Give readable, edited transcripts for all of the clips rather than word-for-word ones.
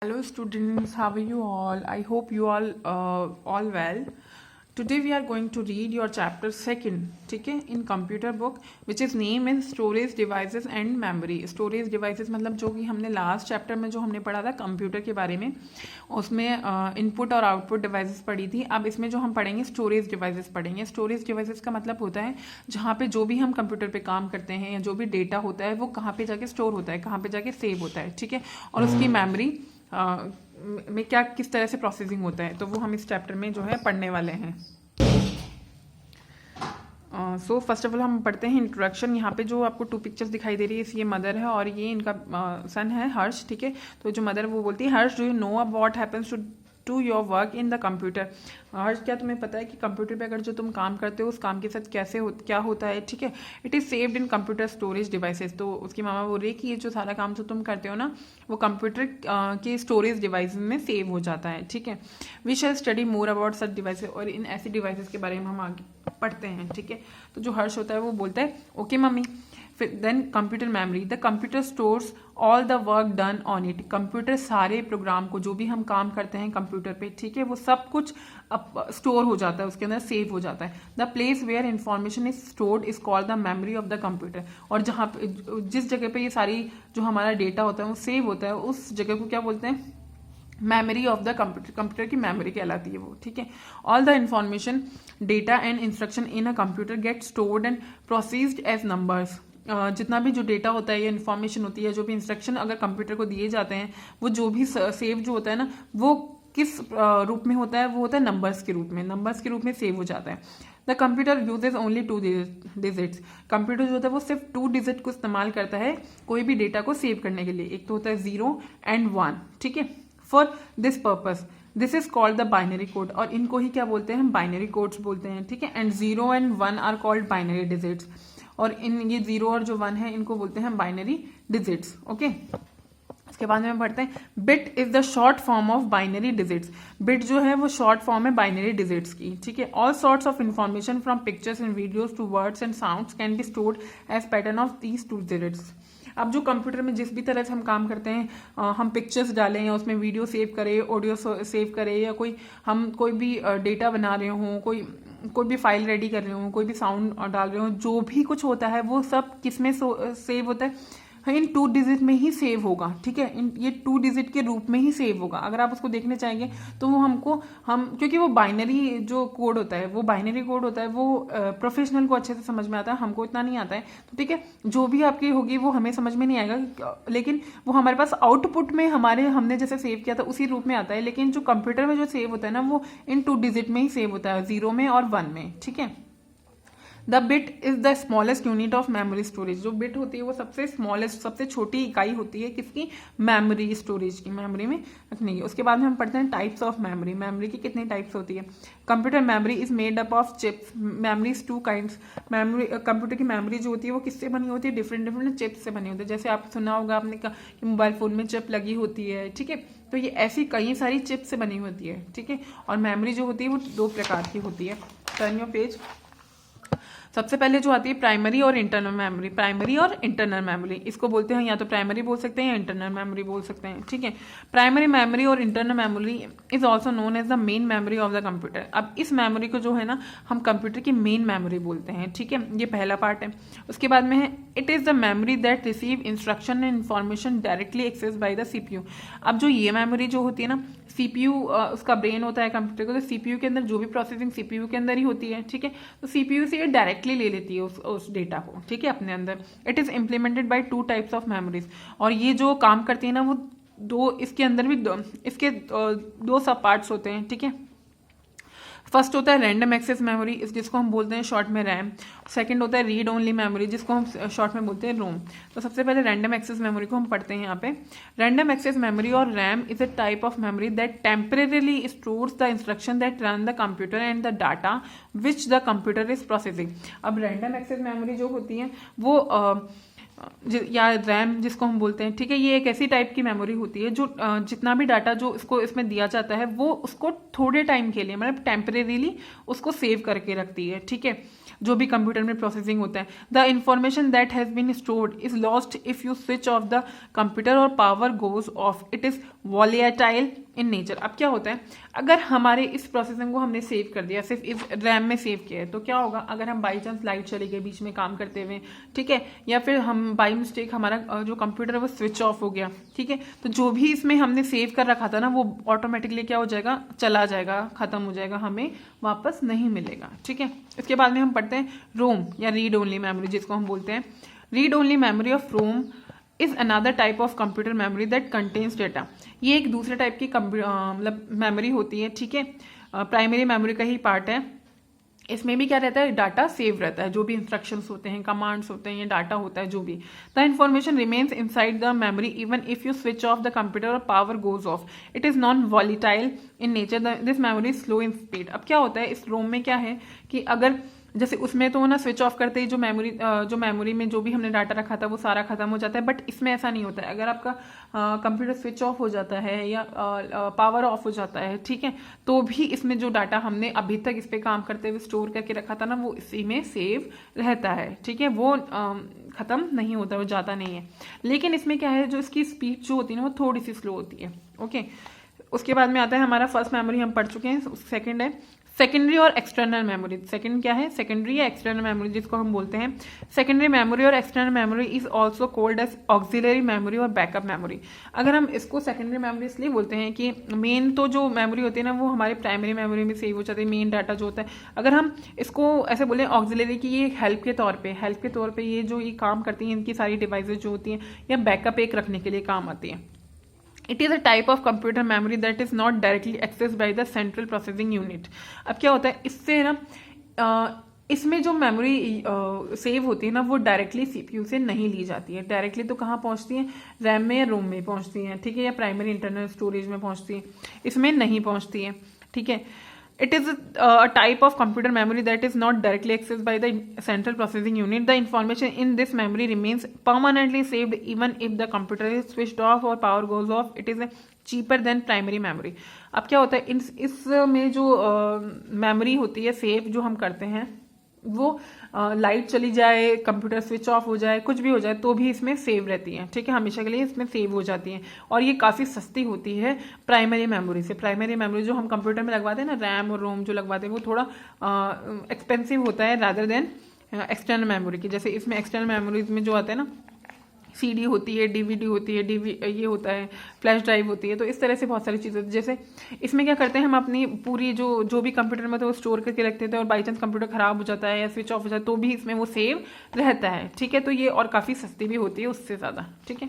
Hello students, how are you all? I hope you all well. Today we are going to read your chapter second, ठीक है, in computer book which is name is storage devices and memory. Storage devices मतलब जो कि हमने last chapter में जो हमने पढ़ा था कंप्यूटर के बारे में, उसमें इनपुट और आउटपुट डिवाइसेस पढ़ी थी. अब इसमें जो हम पढ़ेंगे स्टोरेज डिवाइसेस पढ़ेंगे. स्टोरेज डिवाइसेस का मतलब होता है जहाँ पे जो भी हम कंप्यूटर पे काम करते हैं या जो भी डेटा होता है वो कहाँ पे जाके स्टोर होता है, कहाँ पे जाके सेव होता है, ठीक है, और उसकी मेमोरी में क्या किस तरह से प्रोसेसिंग होता है, तो वो हम इस चैप्टर में जो है पढ़ने वाले हैं. सो फर्स्ट ऑफ ऑल हम पढ़ते हैं इंट्रोडक्शन. यहाँ पे जो आपको 2 पिक्चर्स दिखाई दे रही है, ये मदर है और ये इनका सन है हर्ष, ठीक है. तो जो मदर वो बोलती है, हर्ष डू यू नो अब what happens to your work in the computer. Harsh क्या तुम्हें पता है कि कंप्यूटर पे अगर जो तुम काम करते हो उस काम के साथ क्या होता है, ठीक है. It is saved in computer storage devices. तो उसकी मामा बोल रही है कि ये जो सारा काम जो तुम करते हो ना वो कंप्यूटर के स्टोरेज डिवाइस में सेव हो जाता है, ठीक है. We shall study more about such devices. और इन ऐसी डिवाइसेस के बारे में हम आगे पढ़ते हैं, ठीक है. तो जो हर्ष होता है वो बोलता है ओके मम्मी. फिर then computer memory. The computer stores all the work done on it. Computer सारे प्रोग्राम को जो भी हम काम करते हैं कंप्यूटर पे, ठीक है, वो सब कुछ स्टोर हो जाता है, उसके अंदर सेव हो जाता है. The place where information is stored is called the memory of the computer. और जहाँ पे जिस जगह पे ये सारी जो हमारा डेटा होता है वो सेव होता है, उस जगह को क्या बोलते हैं, memory of the computer. Computer की मेमोरी कहलाती है वो, ठीक है. All the information data and instruction in a computer get stored and processed as numbers. जितना भी जो डेटा होता है या इन्फॉर्मेशन होती है, जो भी इंस्ट्रक्शन अगर कंप्यूटर को दिए जाते हैं, वो जो भी सेव जो होता है ना, वो किस रूप में होता है, वो होता है नंबर्स के रूप में. नंबर्स के रूप में सेव हो जाता है. The computer uses only 2 digits. Computer जो होता है वो सिर्फ 2 डिजिट को इस्तेमाल करता है कोई भी डेटा को सेव करने के लिए. एक तो होता है 0 and 1, ठीक है. For this purpose this is called the binary code. और इनको ही क्या बोलते हैं, हम बाइनरी कोड्स बोलते हैं, ठीक है. And 0 and 1 are called binary digits. और इन ये 0 और जो 1 है इनको बोलते हैं बाइनरी डिजिट्स, ओके. इसके बाद में पढ़ते हैं bit is the short form of binary digits. Bit जो है वो शॉर्ट फॉर्म है बाइनरी डिजिट्स की, ठीक है. All sorts of information from pictures and videos to words and sounds can be stored as pattern of these 2 digits. अब जो computer में जिस भी तरह से हम काम करते हैं, हम पिक्चर्स डालें या उसमें वीडियो सेव करें, ऑडियो सेव करें, या कोई भी डेटा बना रहे हों, कोई भी फाइल रेडी कर रहे हो, कोई भी साउंड डाल रहे हो, जो भी कुछ होता है वो सब किस में सेव होता है, इन 2 डिजिट में ही सेव होगा, ठीक है. ये 2 डिजिट के रूप में ही सेव होगा. अगर आप उसको देखने चाहेंगे तो वो हम क्योंकि वो बाइनरी जो कोड होता है, वो बाइनरी कोड होता है, वो प्रोफेशनल को अच्छे से समझ में आता है, हमको इतना नहीं आता है. तो ठीक है, जो भी आपकी होगी वो हमें समझ में नहीं आएगा, लेकिन वो हमारे पास आउटपुट में हमने जैसे सेव किया था उसी रूप में आता है. लेकिन जो कंप्यूटर में जो सेव होता है ना, वो इन 2 डिजिट में ही सेव होता है, 0 में और 1 में, ठीक है. The bit is the smallest unit of memory storage. जो बिट होती है वो सबसे स्मॉलेस्ट, सबसे छोटी इकाई होती है किसकी, मेमोरी स्टोरेज की, मेमोरी में रखने की. उसके बाद में हम पढ़ते हैं टाइप्स ऑफ मेमोरी. मेमोरी की कितनी टाइप्स होती है. Computer memory is made up of chips. Memories 2 kinds. Memory computer की मेमोरी जो होती है वो किससे बनी होती है, डिफरेंट चिप्स से बनी होती है. जैसे आप सुना होगा आपने कि मोबाइल फोन में चिप लगी होती है, ठीक है. तो ये ऐसी कई सारी चिप से बनी होती है, ठीक है. और मेमोरी जो होती है वो 2 प्रकार की होती है. Turn your page. सबसे पहले जो आती है प्राइमरी और इंटरनल मेमोरी. प्राइमरी और इंटरनल मेमोरी इसको बोलते हैं, या तो प्राइमरी बोल सकते हैं या इंटरनल मेमोरी बोल सकते हैं, ठीक है. प्राइमरी मेमोरी और internal memory is also known as the main memory of the computer. अब इस मेमोरी को जो है ना हम कंप्यूटर की मेन मेमोरी बोलते हैं, ठीक है. ये पहला पार्ट है. उसके बाद में है it is the memory that receive instruction and information directly access by the CPU. अब जो ये मेमोरी जो होती है ना, सीपीयू उसका ब्रेन होता है कंप्यूटर को, तो सीपीयू के अंदर जो भी प्रोसेसिंग सीपीयू के अंदर ही होती है, ठीक है. तो सीपीयू से ये डायरेक्टली ले लेती है उस डेटा को, ठीक है, अपने अंदर. It is implemented by 2 types of memories. और ये जो काम करती है ना वो इसके अंदर भी इसके 2 सब पार्ट्स होते हैं, ठीक है. फर्स्ट होता है रैंडम एक्सेस मेमोरी, जिसको हम बोलते हैं शॉर्ट में रैम. सेकंड होता है रीड ओनली मेमोरी, जिसको हम शॉर्ट में बोलते हैं रोम. तो सबसे पहले रैंडम एक्सेस मेमोरी को हम पढ़ते हैं यहाँ पे. रैंडम एक्सेस मेमोरी और RAM is a type of memory that temporarily stores the instruction that run the computer and the data which the computer is processing. अब रैंडम एक्सेस मेमोरी जो होती है वो या रैम जिसको हम बोलते हैं, ठीक है, ये एक ऐसी टाइप की मेमोरी होती है जो जितना भी डाटा जो इसमें दिया जाता है वो उसको थोड़े टाइम के लिए, मतलब टेम्परेरीली उसको सेव करके रखती है, ठीक है. जो भी कंप्यूटर में प्रोसेसिंग होता है। The information that has been stored is lost if you switch off the computer और power goes off. It is volatile in nature. अब क्या होता है, अगर हमारे इस प्रोसेसिंग को हमने सेव कर दिया, सिर्फ इस रैम में सेव किया है, तो क्या होगा अगर हम बाई चांस लाइट चली गई बीच में काम करते हुए, ठीक है, या फिर हम बाई मिस्टेक हमारा जो कंप्यूटर है वो स्विच ऑफ हो गया, ठीक है, तो जो भी इसमें हमने सेव कर रखा था ना वो ऑटोमेटिकली क्या हो जाएगा, चला जाएगा, खत्म हो जाएगा, हमें वापस नहीं मिलेगा, ठीक है। इसके बाद में हम पढ़ते हैं रोम या रीड ओनली मेमोरी, जिसको हम बोलते हैं। Read only memory of ROM is another type of computer memory that contains data. ये एक दूसरे टाइप की मतलब मेमोरी होती है, ठीक है, प्राइमरी मेमोरी का ही पार्ट है। इसमें भी क्या रहता है, डाटा सेव रहता है, जो भी इंस्ट्रक्शंस होते हैं, कमांड्स होते हैं, ये डाटा होता है जो भी। The information remains inside the memory even if you switch off the computer और power goes off. It is non volatile in nature, this memory is slow in speed. अब क्या होता है इस रोम में, क्या है कि अगर जैसे उसमें तो ना स्विच ऑफ करते ही जो मेमोरी में जो भी हमने डाटा रखा था वो सारा खत्म हो जाता है, बट इसमें ऐसा नहीं होता है। अगर आपका कंप्यूटर स्विच ऑफ हो जाता है या पावर ऑफ हो जाता है, ठीक है, तो भी इसमें जो डाटा हमने अभी तक इस पे काम करते हुए स्टोर करके रखा था ना वो इसी में सेव रहता है, ठीक है, वो खत्म नहीं होता, वो जाता नहीं है। लेकिन इसमें क्या है, जो इसकी स्पीड जो होती है ना वो थोड़ी सी स्लो होती है, ओके। उसके बाद में आता है हमारा फर्स्ट मेमोरी, हम पढ़ चुके हैं। सेकंड है सेकेंडरी और एक्सटर्नल मेमोरी। सेकंड क्या है, सेकेंडरी या एक्सटर्नल मेमोरी, जिसको हम बोलते हैं। सेकेंडरी मेमोरी और external memory is also called as auxiliary memory और बैकअप मेमोरी। अगर हम इसको सेकेंडरी मेमोरी इसलिए बोलते हैं कि मेन तो जो मेमोरी होती है ना वो हमारे प्राइमरी मेमोरी में सेव हो जाती है, मेन डाटा जो होता है। अगर हम इसको ऐसे बोले ऑक्सिलरी की, ये हेल्प के तौर पे ये जो ये काम करती हैं, इनकी सारी डिवाइसेज जो होती हैं या बैकअप एक रखने के लिए काम आती है। It is a type of computer memory that is not directly access by the central processing unit. अब क्या होता है इससे ना, इसमें जो मेमोरी सेव होती है ना वो डायरेक्टली सीपीयू से नहीं ली जाती है। डायरेक्टली तो कहाँ पहुँचती है, रैम में या रोम में पहुँचती हैं, ठीक है, या प्राइमरी इंटरनल स्टोरेज में पहुँचती है, इसमें नहीं पहुँचती है, ठीक है। It is a type of computer memory that is not directly accessed by the central processing unit. The information in this memory remains permanently saved even if the computer is switched off or power goes off. It is cheaper than primary memory. अब क्या होता है इसमें जो memory होती है save जो हम करते हैं वो लाइट चली जाए, कंप्यूटर स्विच ऑफ हो जाए, कुछ भी हो जाए तो भी इसमें सेव रहती है, ठीक है, हमेशा के लिए इसमें सेव हो जाती हैं। और ये काफ़ी सस्ती होती है प्राइमरी मेमोरी से। प्राइमरी मेमोरी जो हम कंप्यूटर में लगवाते हैं ना, रैम और रोम जो लगवाते हैं वो थोड़ा एक्सपेंसिव होता है रादर देन एक्सटर्नल मेमोरी की। जैसे इसमें एक्सटर्नल मेमोरीज में जो आता है ना, सीडी होती है, डीवीडी होती है, ये होता है, फ्लैश ड्राइव होती है, तो इस तरह से बहुत सारी चीज़ें। जैसे इसमें क्या करते हैं हम अपनी पूरी जो भी कंप्यूटर में तो वो स्टोर करके रखते थे, और बाई चांस कंप्यूटर खराब हो जाता है या स्विच ऑफ हो जाता है तो भी इसमें वो सेव रहता है, ठीक है। तो ये और काफ़ी सस्ती भी होती है उससे ज़्यादा, ठीक है।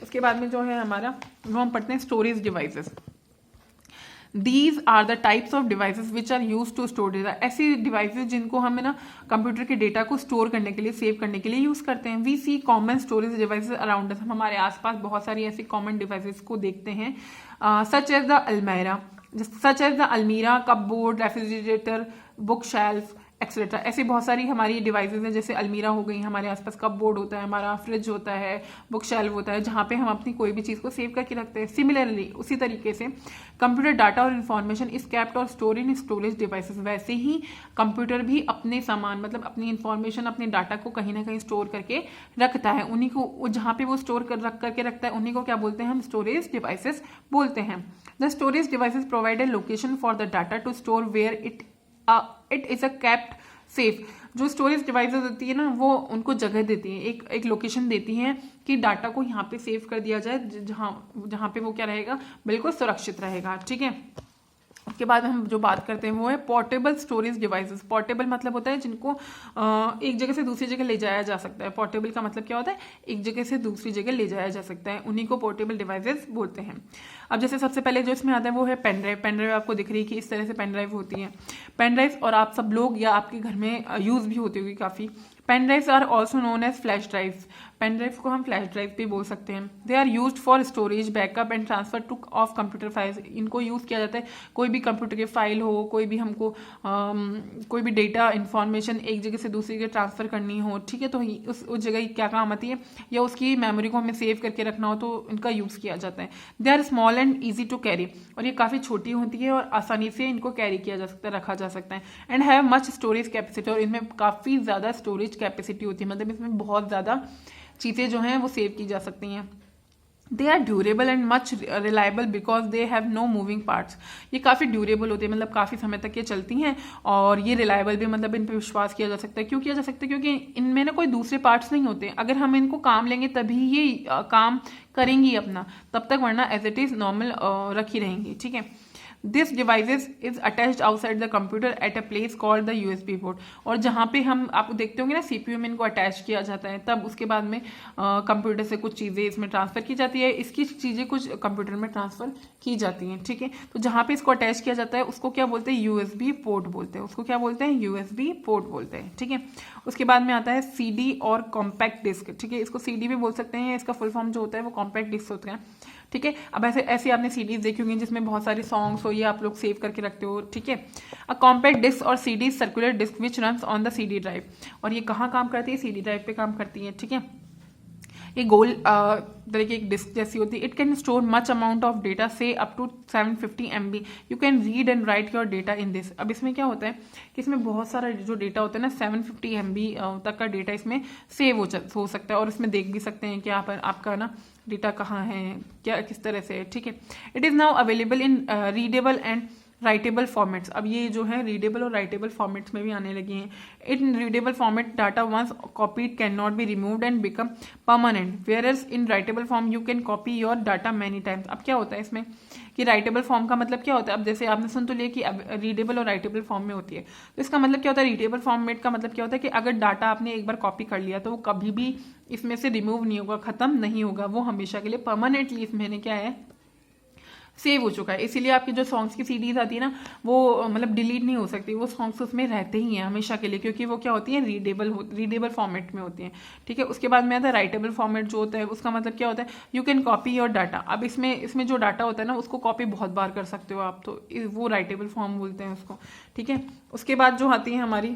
उसके बाद में जो है हमारा वो हम पढ़ते हैं storage devices. These are the types of devices which are used to store data. ऐसी डिवाइसेस जिनको हम ना कंप्यूटर के डेटा को स्टोर करने के लिए, सेव करने के लिए यूज़ करते हैं। We see common storage devices around us. हम हमारे आसपास बहुत सारी ऐसी कॉमन डिवाइसेस को देखते हैं, सच एज द अलमीरा, cupboard, refrigerator, book shelf etcetera. ऐसी बहुत सारी हमारी डिवाइसेस हैं, जैसे अलमीरा हो गई, हमारे आसपास कपबोर्ड होता है, हमारा फ्रिज होता है, बुक शेल्फ होता है, जहाँ पे हम अपनी कोई भी चीज़ को सेव करके रखते हैं। सिमिलरली उसी तरीके से कंप्यूटर डाटा और इन्फॉर्मेशन इज केप्ट और स्टोर इन स्टोरेज डिवाइसेस। वैसे ही कंप्यूटर भी अपने सामान, मतलब अपनी इन्फॉर्मेशन, अपने डाटा को कहीं ना कहीं स्टोर करके रखता है। उन्हीं को जहाँ पे वो स्टोर करके रखता है उन्हीं को क्या बोलते हैं हम, स्टोरेज डिवाइसेस बोलते हैं। The storage devices provide a location for the data to store where it is a kept safe. जो स्टोरेज डिवाइसेस होती है ना वो उनको जगह देती है, एक लोकेशन देती हैं कि डाटा को यहाँ पे सेव कर दिया जाए, जहाँ पे वो क्या रहेगा, बिल्कुल सुरक्षित रहेगा, ठीक है। उसके बाद हम जो बात करते हैं वो है पोर्टेबल स्टोरेज डिवाइसेस। पोर्टेबल मतलब होता है जिनको एक जगह से दूसरी जगह ले जाया जा सकता है। पोर्टेबल का मतलब क्या होता है, एक जगह से दूसरी जगह ले जाया जा सकता है, उन्हीं को पोर्टेबल डिवाइसेस बोलते हैं। अब जैसे सबसे पहले जो इसमें आता है वो है पेन ड्राइव। पेन ड्राइव आपको दिख रही है कि इस तरह से पेन ड्राइव होती है। पेन ड्राइव और आप सब लोग या आपके घर में यूज़ भी होती होगी काफ़ी। Pen drives are also known as flash drives. Pen drive को हम फ्लैश ड्राइव भी बोल सकते हैं। They are used for storage, backup and transfer to of computer files. इनको यूज़ किया जाता है कोई भी कंप्यूटर के फाइल हो, कोई भी हमको कोई भी डेटा इन्फॉर्मेशन एक जगह से दूसरी जगह ट्रांसफर करनी हो, ठीक है, तो उस जगह क्या काम आती है, या उसकी मेमोरी को हमें सेव करके रखना हो तो इनका यूज़ किया जाता है। They are small and easy to carry, और ये काफ़ी छोटी होती है और आसानी से इनको कैरी किया जा सकता है, रखा जा सकता है। And have much storage capacity, और इनमें काफ़ी ज़्यादा स्टोरेज कैपेसिटी होती है, मतलब इसमें बहुत ज़्यादा चीज़ें जो हैं वो सेव की जा सकती हैं। They are durable and much reliable because they have no moving parts. ये काफ़ी ड्यूरेबल होती है, मतलब काफ़ी समय तक ये चलती हैं, और ये रिलायबल भी, मतलब इन पर विश्वास किया जा सकता है। क्यों किया जा सकता है? क्योंकि इनमें ना कोई दूसरे पार्ट्स नहीं होते। अगर हम इनको काम लेंगे तभी ये काम करेंगी अपना, तब तक, वरना एज इट इज़ नॉर्मल रखी रहेंगी, ठीक है। This devices is attached outside the computer at a place called the USB port. और जहाँ पे हम आप देखते होंगे ना सीपीयू में इनको अटैच किया जाता है, तब उसके बाद में कंप्यूटर से कुछ चीज़ें इसमें ट्रांसफ़र की जाती है, इसकी चीज़ें कुछ कंप्यूटर में ट्रांसफ़र की जाती हैं, ठीक है। तो जहाँ पे इसको अटैच किया जाता है उसको क्या बोलते हैं? यूएसबी पोर्ट बोलते हैं। उसको क्या बोलते हैं? यूएसबी पोर्ट बोलते हैं, ठीक है। उसके बाद में आता है सीडी और कॉम्पैक्ट डिस्क, ठीक है। इसको सीडी भी बोल सकते हैं, इसका फुल फॉर्म जो होता है वो कॉम्पैक्ट डिस्क होता है, ठीक है। अब ऐसे आपने सीडीज देखी होंगी जिसमें बहुत सारे सॉन्ग्स हो, ये आप लोग सेव करके रखते हो, ठीक है। अ कॉम्पैक्ट डिस्क और CD circular disc which runs on the CD drive. और ये कहाँ काम करती है? सीडी ड्राइव पे काम करती है, ठीक है। ये गोल तरह की एक डिस्क जैसी होती है। It can store much amount of data, say up to 750 MB। You can read and write your data in this. अब इसमें क्या होता है कि इसमें बहुत सारा जो डेटा होता है ना, 750 MB तक का डेटा इसमें सेव हो सकता है, और इसमें देख भी सकते हैं कि यहाँ पर आपका ना डेटा कहाँ है, क्या किस तरह से है, ठीक है। It is now available in readable and writable formats. अब ये जो है रीडेबल और राइटेबल फॉर्मेट्स में भी आने लगे हैं। In readable format data once copied can not be removed and become permanent, whereas in writable form you can copy your data many times. अब क्या होता है इसमें कि राइटेबल फॉर्म का मतलब क्या होता है? अब जैसे आपने सुन तो लिया कि अब रीडेबल और राइटेबल फॉर्म में होती है, तो इसका मतलब क्या होता है? रीडेबल फॉर्मेट का मतलब क्या होता है कि अगर डाटा आपने एक बार कॉपी कर लिया तो वो कभी भी इसमें से रिमूव नहीं होगा, खत्म नहीं होगा, वो हमेशा के लिए परमानेंटली इसमें क्या है, सेव हो चुका है। इसीलिए आपकी जो सॉन्ग्स की सीडीज आती है ना, वो मतलब डिलीट नहीं हो सकती, वो सॉन्ग्स उसमें रहते ही हैं हमेशा के लिए, क्योंकि वो क्या होती है? रीडेबल फॉर्मेट में होती हैं, ठीक है। उसके बाद में आता है राइटेबल फॉर्मेट, जो होता है उसका मतलब क्या होता है? You can copy your data. अब इसमें जो डाटा होता है ना, उसको कॉपी बहुत बार कर सकते हो आप, तो वो राइटेबल फॉर्म बोलते हैं उसको, ठीक है। उसके बाद जो आती है हमारी